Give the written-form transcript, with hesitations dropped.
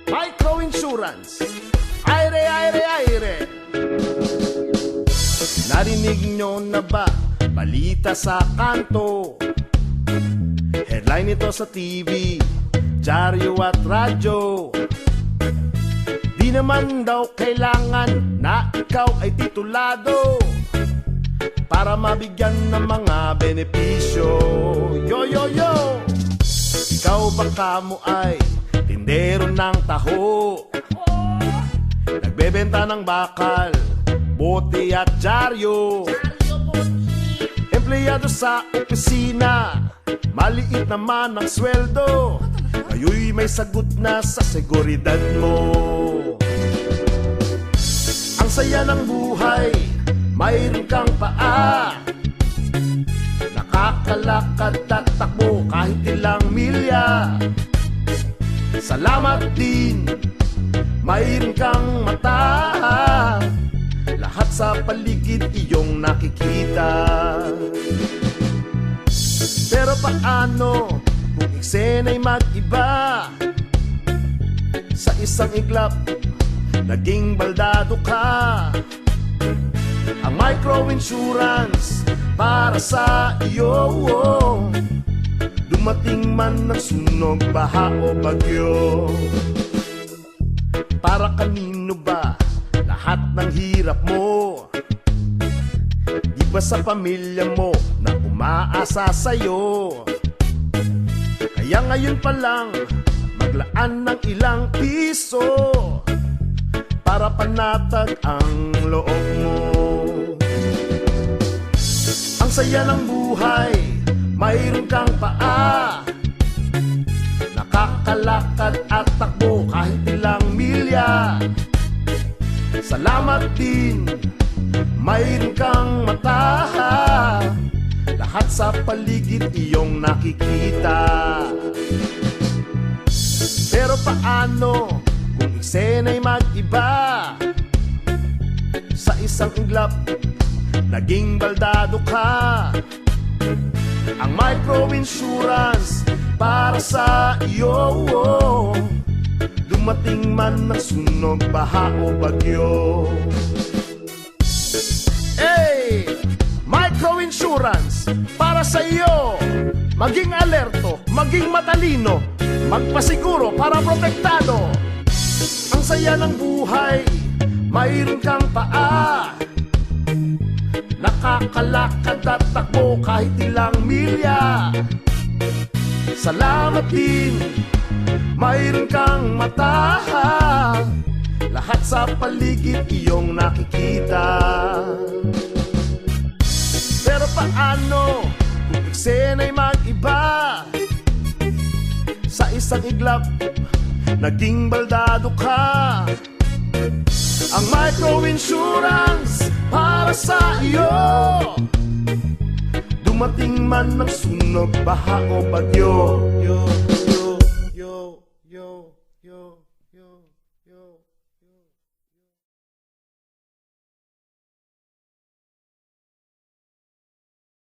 Microinsurance. Aire, aire, aire. Narinig nyo na ba? Balita sa kanto. Headline ito sa TV, dyaryo at radyo. Di naman daw kailangan na ikaw ay titulado para mabigyan ng mga benepisyo. Yo, yo, yo! Ikaw baka mo ay tindero ng taho, nagbebenta ng bakal, bote at dyaryo. Empleyado sa opisina, maliit naman ang sweldo, kayo'y may sagot na sa seguridad mo. Ang saya ng buhay, mayroon kang paa, nakakalakad at takbo kahit ilang milya. Salamat din, mayroon kang mata, lahat sa paligid iyong nakikita. Pero paano kung eksena'y mag-iba? Sa isang iglap, naging baldado ka. Ang microinsurance para sa iyo, dumating man ng sunog, baha o bagyo. Para kanino ba lahat ng hirap mo? Di ba sa pamilya mo na umaasa sa'yo? Kaya ngayon pa lang maglaan ng ilang piso para panatag ang loob mo. Ang saya ng buhay, mayroon kang paa, nakakalakad at takbo kahit ilang milya. Salamat din, mayroon kang mata, lahat sa paligid iyong nakikita. Pero paano kung eksena'y mag-iba? Sa isang iglap, naging baldado ka. Ang microinsurance para sa iyo, dumating man ng sunog, baha o bagyo. Hey! Microinsurance para sa iyo. Maging alerto, maging matalino, magpasiguro para protektado. Ang saya ng buhay, mayroon kang paa, nakakalakad at takbo kahit ilang milya. Salamat din, mayroon kang mata, lahat sa paligid iyong nakikita. Pero paano kung eksena'y mag-iba? Sa isang iglap, naging baldado ka. Ang microinsurance para sa iyo, dumating man ng sunog, baha o bagyo.